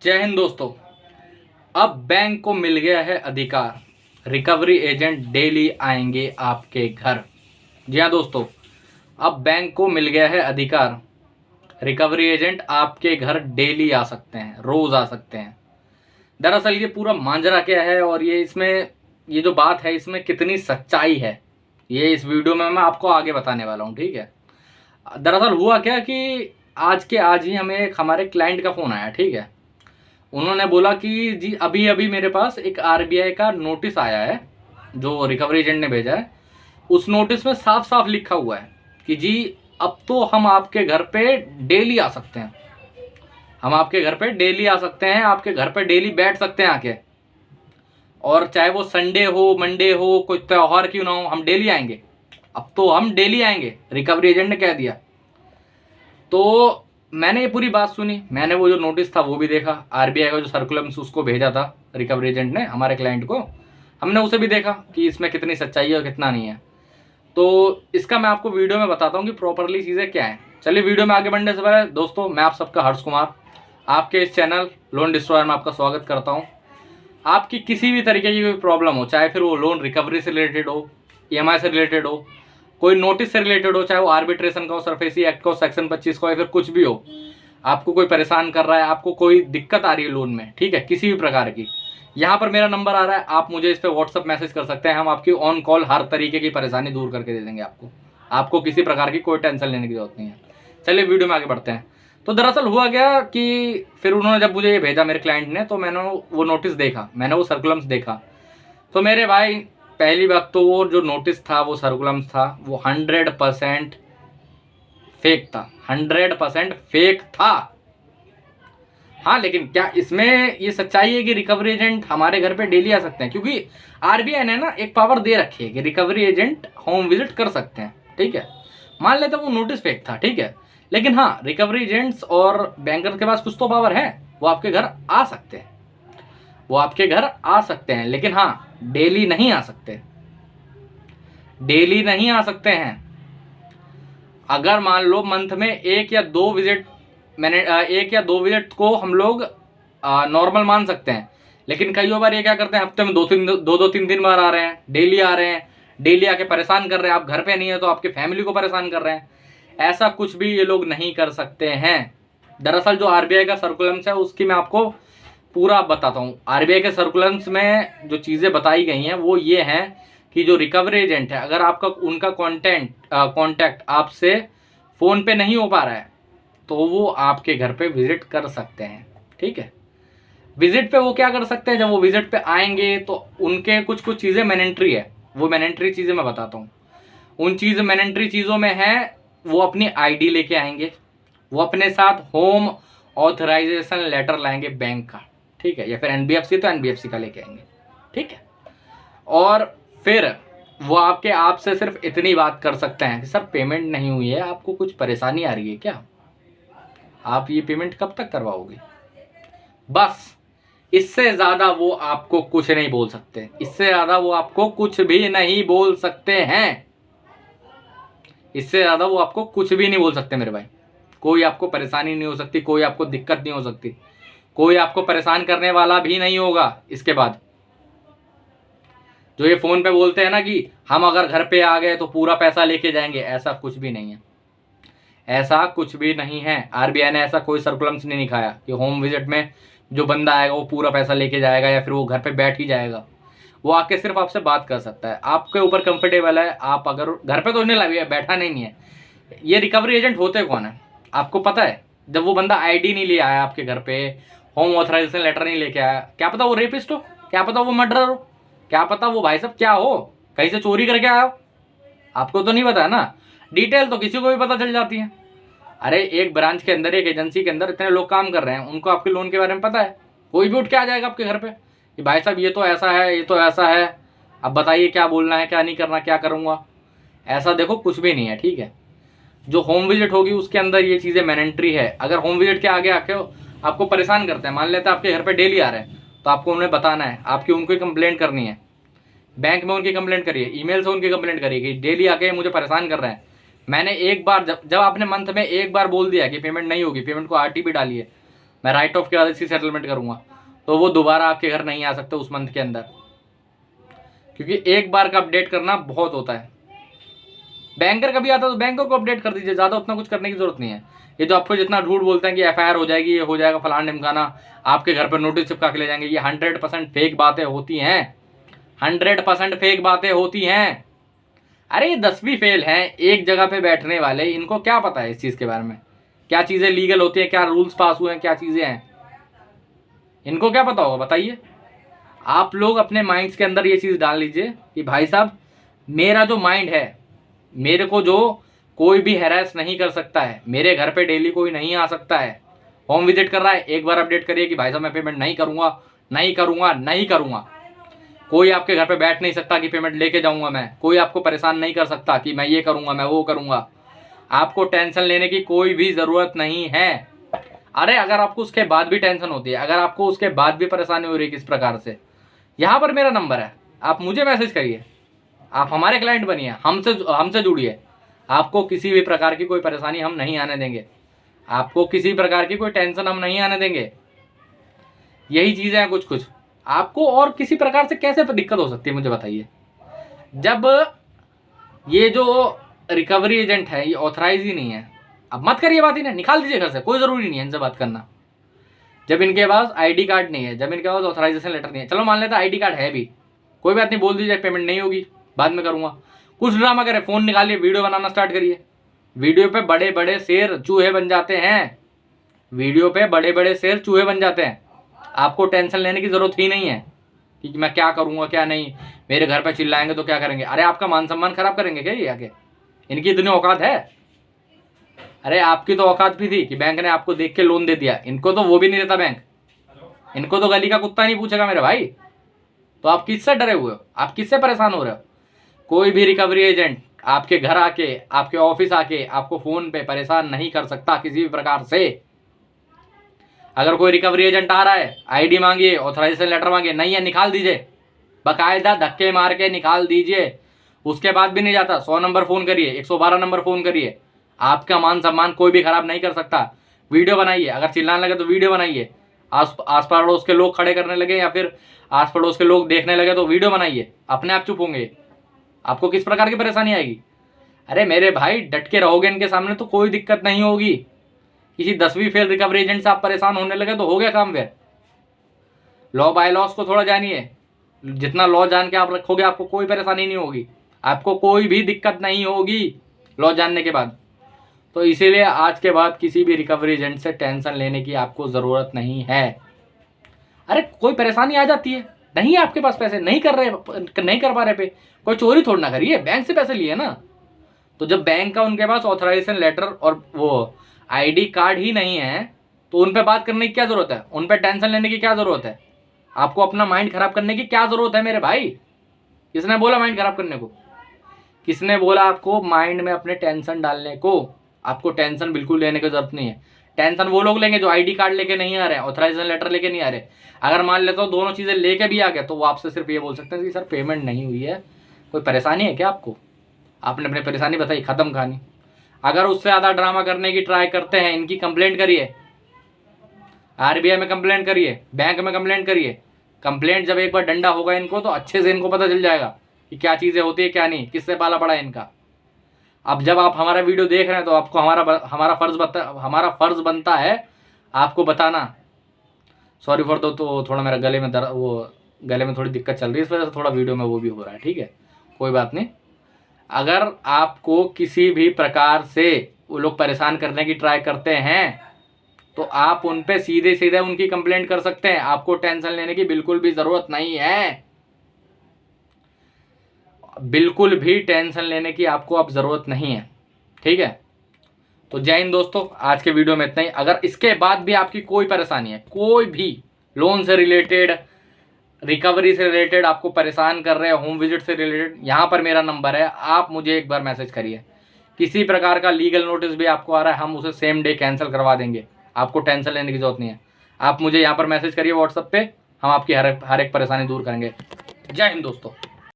जय हिंद दोस्तों। अब बैंक को मिल गया है अधिकार, रिकवरी एजेंट डेली आएंगे आपके घर। जी हाँ दोस्तों, अब बैंक को मिल गया है अधिकार, रिकवरी एजेंट आपके घर डेली आ सकते हैं, रोज आ सकते हैं। दरअसल ये पूरा मांजरा क्या है और ये जो बात है इसमें कितनी सच्चाई है, ये इस वीडियो में मैं आपको आगे बताने वाला हूँ। ठीक है, दरअसल हुआ क्या कि आज के आज ही हमें हमारे क्लाइंट का फ़ोन आया। ठीक है, उन्होंने बोला कि जी अभी अभी मेरे पास एक आरबीआई का नोटिस आया है जो रिकवरी एजेंट ने भेजा है। उस नोटिस में साफ साफ लिखा हुआ है कि जी अब तो हम आपके घर पे डेली आ सकते हैं, हम आपके घर पे डेली आ सकते हैं, आपके घर पे डेली बैठ सकते हैं आके, और चाहे वो संडे हो, मंडे हो, कोई त्यौहार क्यों ना हो, हम डेली आएंगे। अब तो हम डेली आएंगे, रिकवरी एजेंट ने कह दिया। तो मैंने ये पूरी बात सुनी, मैंने वो जो नोटिस था वो भी देखा, आरबीआई का जो सर्कुलर उसको भेजा था रिकवरी एजेंट ने हमारे क्लाइंट को, हमने उसे भी देखा कि इसमें कितनी सच्चाई है और कितना नहीं है। तो इसका मैं आपको वीडियो में बताता हूँ कि प्रॉपरली चीज़ें क्या हैं। चलिए वीडियो में आगे बढ़ने से पहले दोस्तों, मैं आप सबका हर्ष कुमार आपके इस चैनल लोन डिस्ट्रॉयर में आपका स्वागत करता हूँ। आपकी किसी भी तरीके की कोई प्रॉब्लम हो, चाहे फिर वो लोन रिकवरी से रिलेटेड हो, ईएमआई से रिलेटेड हो, कोई नोटिस से रिलेटेड हो, चाहे वो आर्बिट्रेशन का हो, सरफेसी एक्ट का हो, सेक्शन 25 का हो, या फिर कुछ भी हो, आपको कोई परेशान कर रहा है, आपको कोई दिक्कत आ रही है लोन में, ठीक है, किसी भी प्रकार की, यहाँ पर मेरा नंबर आ रहा है, आप मुझे इस पर व्हाट्सअप मैसेज कर सकते हैं। हम आपकी ऑन कॉल हर तरीके की परेशानी दूर करके दे देंगे आपको किसी प्रकार की कोई टेंशन लेने की जरूरत नहीं है। चलिए वीडियो में आगे बढ़ते हैं। तो दरअसल हुआ क्या कि फिर उन्होंने जब मुझे ये भेजा मेरे क्लाइंट ने, तो मैंने वो नोटिस देखा, मैंने वो सर्कुलम्स देखा। तो मेरे भाई, पहली बात तो वो जो नोटिस था, वो सर्कुलम्स था, वो 100% फेक था, 100% फेक था। हाँ, लेकिन क्या इसमें ये सच्चाई है कि रिकवरी एजेंट हमारे घर पे डेली आ सकते हैं? क्योंकि आरबीआई ने ना एक पावर दे रखी है कि रिकवरी एजेंट होम विजिट कर सकते हैं। ठीक है, मान लेते वो नोटिस फेक था, ठीक है, लेकिन हाँ, रिकवरी एजेंट्स और बैंकर के पास कुछ तो पावर है, वो आपके घर आ सकते हैं, वो आपके घर आ सकते हैं, लेकिन हाँ, डेली नहीं आ सकते, डेली नहीं आ सकते हैं। अगर मान लो मंथ में एक या दो विजिट, मैंने एक या दो विजिट को हम लोग नॉर्मल मान सकते हैं, लेकिन कई बार ये क्या करते हैं, हफ्ते में दो तीन दिन बार आ रहे हैं, डेली आ रहे हैं, डेली आके परेशान कर रहे हैं। आप घर पे नहीं है तो आपके फैमिली को परेशान कर रहे हैं। ऐसा कुछ भी ये लोग नहीं कर सकते हैं। दरअसल जो आरबीआई का सर्कुलम्स है उसकी मैं आपको पूरा बताता हूँ। आरबीआई के सर्कुलम्स में जो चीज़ें बताई गई हैं वो ये हैं कि जो रिकवरी एजेंट है, अगर आपका उनका कॉन्टैक्ट आपसे फ़ोन पे नहीं हो पा रहा है तो वो आपके घर पे विजिट कर सकते हैं। ठीक है, विजिट पे वो क्या कर सकते हैं, जब वो विजिट पे आएंगे तो उनके कुछ कुछ चीज़ें मैनेंट्री है, वो मैनेंट्री चीज़ें मैं बताता हूँ। उन मैनेंट्री चीज़ों में है, वो अपनी आईडी लेके आएंगे, वो अपने साथ होम ऑथराइजेशन लेटर लाएंगे बैंक का, ठीक है, या फिर एनबीएफसी तो एनबीएफसी का लेके आएंगे, ठीक है। और फिर वो आपसे सिर्फ इतनी बात कर सकते हैं कि सर पेमेंट नहीं हुई है, आपको कुछ परेशानी आ रही है क्या, आप ये पेमेंट कब तक करवाओगे, बस। इससे ज़्यादा वो आपको कुछ नहीं बोल सकते, इससे ज़्यादा वो आपको कुछ भी नहीं बोल सकते हैं, इससे ज़्यादा वो आपको कुछ भी नहीं बोल सकते मेरे भाई। कोई आपको परेशानी नहीं हो सकती, कोई आपको दिक्कत नहीं हो सकती, कोई आपको परेशान करने वाला भी नहीं होगा। इसके बाद जो ये फ़ोन पे बोलते हैं ना कि हम अगर घर पे आ गए तो पूरा पैसा लेके जाएंगे, ऐसा कुछ भी नहीं है, ऐसा कुछ भी नहीं है। आरबीआई ने ऐसा कोई सर्कुलम्स नहीं दिखाया कि होम विजिट में जो बंदा आएगा वो पूरा पैसा लेके जाएगा या फिर वो घर पे बैठ ही जाएगा। वो आके सिर्फ आपसे बात कर सकता है, आपके ऊपर कंफर्टेबल है। आप अगर घर पे तो नहीं लगे, बैठा नहीं है। ये रिकवरी एजेंट होते कौन है आपको पता है? जब वो बंदा आईडी नहीं ले आया आपके घर पे, होम ऑथराइजेशन लेटर नहीं लेके आया, क्या पता वो रेपिस्ट हो, क्या पता वो मर्डरर हो, क्या पता वो भाई साहब क्या हो, कहीं से चोरी करके आया हो, आपको तो नहीं पता है ना। डिटेल तो किसी को भी पता चल जाती है। अरे एक ब्रांच के अंदर, एक एजेंसी के अंदर इतने लोग काम कर रहे हैं, उनको आपके लोन के बारे में पता है। कोई भी उठ के आ जाएगा आपके घर पे कि भाई साहब ये तो ऐसा है, ये तो ऐसा है, अब बताइए क्या बोलना है, क्या नहीं करना, क्या करूँगा। ऐसा देखो कुछ भी नहीं है, ठीक है। जो होम विजिट होगी उसके अंदर ये चीज़ें मैनेंट्री है। अगर होम विजिट के आगे आके आपको परेशान करते हैं, मान लेते हैं आपके घर पे डेली आ रहे हैं, तो आपको उन्हें बताना है, आपकी उनको कंप्लेंट करनी है, बैंक में उनकी कंप्लेंट करिए, ईमेल से उनकी कंप्लेंट करिए कि डेली आके मुझे परेशान कर रहे हैं। मैंने एक बार जब आपने मंथ में एक बार बोल दिया कि पेमेंट नहीं होगी, पेमेंट को आरटीपी डालिए, मैं राइट ऑफ के बाद इसकी सेटलमेंट करूँगा, तो वो दोबारा आपके घर नहीं आ सकते उस मंथ के अंदर, क्योंकि एक बार का अपडेट करना बहुत होता है। बैंकर कभी आता तो बैंकर को अपडेट कर दीजिए, ज़्यादा उतना कुछ करने की जरूरत नहीं है। ये जो आपको जितना झूठ बोलते हैं कि एफआईआर हो जाएगी, ये हो जाएगा, फलाना ढिमकाना, आपके घर पर नोटिस चिपका के ले जाएंगे, ये 100% फेक बातें होती हैं, 100% फेक बातें होती हैं। अरे 10वीं फेल हैं, एक जगह पे बैठने वाले, इनको क्या पता है इस चीज़ के बारे में, क्या चीज़ें लीगल होती हैं, क्या रूल्स पास हुए हैं, क्या चीज़ें हैं, इनको क्या पता होगा बताइए। आप लोग अपने माइंड्स के अंदर ये चीज़ डाल लीजिए कि भाई साहब मेरा जो माइंड है, मेरे को जो कोई भी हैरेस नहीं कर सकता है, मेरे घर पे डेली कोई नहीं आ सकता है, होम विजिट कर रहा है, एक बार अपडेट करिए कि भाई साहब मैं पेमेंट नहीं करूँगा, नहीं करूँगा, नहीं करूँगा। कोई आपके घर पे बैठ नहीं सकता कि पेमेंट लेके जाऊँगा मैं, कोई आपको परेशान नहीं कर सकता कि मैं ये करूँगा, मैं वो करूँगा। आपको टेंशन लेने की कोई भी ज़रूरत नहीं है। अरे अगर आपको उसके बाद भी टेंशन होती है, अगर आपको उसके बाद भी परेशानी हो रही है किस प्रकार से, यहाँ पर मेरा नंबर है, आप मुझे मैसेज करिए, आप हमारे क्लाइंट बनिए, हमसे जुड़िए। आपको किसी भी प्रकार की कोई परेशानी हम नहीं आने देंगे, आपको किसी प्रकार की कोई टेंशन हम नहीं आने देंगे। यही चीज़ें हैं कुछ कुछ। आपको और किसी प्रकार से कैसे दिक्कत हो सकती है मुझे बताइए। जब ये जो रिकवरी एजेंट है ये ऑथराइज ही नहीं है, अब मत करिए बात ही नहीं, निकाल दीजिए घर से, कोई ज़रूरी नहीं है इनसे बात करना। जब इनके पास आईडी कार्ड नहीं है, जब इनके पास ऑथराइजेशन लेटर नहीं है, चलो मान लेता आईडी कार्ड है भी, कोई बात नहीं, बोल दीजिए पेमेंट नहीं होगी, बाद में करूँगा। कुछ ड्रामा करें, फ़ोन निकालिए, वीडियो बनाना स्टार्ट करिए। वीडियो पे बड़े बड़े शेर चूहे बन जाते हैं, वीडियो पे बड़े बड़े शेर चूहे बन जाते हैं। आपको टेंशन लेने की ज़रूरत ही नहीं है कि मैं क्या करूँगा क्या नहीं, मेरे घर पे चिल्लाएंगे तो क्या करेंगे। अरे आपका मान सम्मान खराब करेंगे क्या ये आके, इनकी इतनी औकात है। अरे आपकी तो औकात भी थी कि बैंक ने आपको देख के लोन दे दिया, इनको तो वो भी नहीं देता बैंक, इनको तो गली का कुत्ता नहीं पूछेगा मेरे भाई। तो आप किससे डरे हुए हो, आप किससे परेशान हो रहे हो। कोई भी रिकवरी एजेंट आपके घर आके, आपके ऑफिस आके आपको फ़ोन पे परेशान नहीं कर सकता किसी भी प्रकार से। अगर कोई रिकवरी एजेंट आ रहा है, आईडी मांगिए, ऑथराइजेशन लेटर मांगिए, नहीं है निकाल दीजिए, बाकायदा धक्के मार के निकाल दीजिए। उसके बाद भी नहीं जाता, 100 नंबर फ़ोन करिए, 112 नंबर फ़ोन करिए, आपका मान सम्मान कोई भी खराब नहीं कर सकता। वीडियो बनाइए, अगर चिल्लाने लगे तो वीडियो बनाइए, आस पड़ोस के लोग खड़े करने लगे या फिर आस पड़ोस के लोग देखने लगे तो वीडियो बनाइए, अपने आप चुप होंगे। आपको किस प्रकार की परेशानी आएगी। अरे मेरे भाई डट के रहोगे इनके सामने तो कोई दिक्कत नहीं होगी। किसी 10वीं फेल रिकवरी एजेंट से आप परेशान होने लगे तो हो गया काम। फिर लॉ बाय लॉस को थोड़ा जानिए, जितना लॉ जान के आप रखोगे आपको कोई परेशानी नहीं होगी, आपको कोई भी दिक्कत नहीं होगी लॉ जानने के बाद। तो इसीलिए आज के बाद किसी भी रिकवरी एजेंट से टेंशन लेने की आपको ज़रूरत नहीं है। अरे कोई परेशानी आ जाती है, नहीं है आपके पास पैसे, नहीं कर पा रहे पे, कोई चोरी थोड़ी ना करिए, बैंक से पैसे लिए ना। तो जब बैंक का उनके पास ऑथराइजेशन लेटर और वो आईडी कार्ड ही नहीं है तो उन पे बात करने की क्या ज़रूरत है, उन पे टेंशन लेने की क्या ज़रूरत है, आपको अपना माइंड खराब करने की क्या ज़रूरत है मेरे भाई। किसने बोला माइंड खराब करने को, किसने बोला आपको माइंड में अपने टेंशन डालने को। आपको टेंशन बिल्कुल लेने की ज़रूरत नहीं है। टेंशन वो लोग लेंगे जो आईडी कार्ड लेके नहीं आ रहे हैं, ऑथराइजेशन लेटर लेके नहीं आ रहे। अगर मान लेता हूँ दोनों चीज़ें लेके भी आ गए तो वो आपसे सिर्फ ये बोल सकते हैं कि सर पेमेंट नहीं हुई है, कोई परेशानी है क्या आपको। आपने अपनी परेशानी बताई, ख़त्म कहानी। अगर उससे ज़्यादा ड्रामा करने की ट्राई करते हैं, इनकी कंप्लेंट करिए, आरबीआई में कंप्लेंट करिए, बैंक में कंप्लेंट करिए। कंप्लेंट जब एक बार डंडा होगा इनको तो अच्छे से इनको पता चल जाएगा कि क्या चीज़ें होती है क्या नहीं, किससे पाला पड़ा है इनका। अब जब आप हमारा वीडियो देख रहे हैं तो आपको हमारा फ़र्ज़ बनता है आपको बताना। सॉरी फॉर दो, तो थोड़ा मेरा गले में थोड़ी दिक्कत चल रही है, इस वजह से थोड़ा वीडियो में वो भी हो रहा है, ठीक है, कोई बात नहीं। अगर आपको किसी भी प्रकार से वो लोग परेशान करने की ट्राई करते हैं तो आप उन पे सीधे सीधे उनकी कंप्लेंट कर सकते हैं। आपको टेंशन लेने की बिल्कुल भी ज़रूरत नहीं है, बिल्कुल भी टेंशन लेने की आपको अब ज़रूरत नहीं है, ठीक है। तो जय हिंद दोस्तों, आज के वीडियो में इतना ही। अगर इसके बाद भी आपकी कोई परेशानी है, कोई भी लोन से रिलेटेड, रिकवरी से रिलेटेड आपको परेशान कर रहे हैं, होम विजिट से रिलेटेड, यहाँ पर मेरा नंबर है, आप मुझे एक बार मैसेज करिए। किसी प्रकार का लीगल नोटिस भी आपको आ रहा है, हम उसे सेम डे कैंसिल करवा देंगे, आपको टेंशन लेने की जरूरत नहीं है। आप मुझे यहाँ पर मैसेज करिए व्हाट्सएप पे, हम आपकी हर एक परेशानी दूर करेंगे। जय हिंद दोस्तों।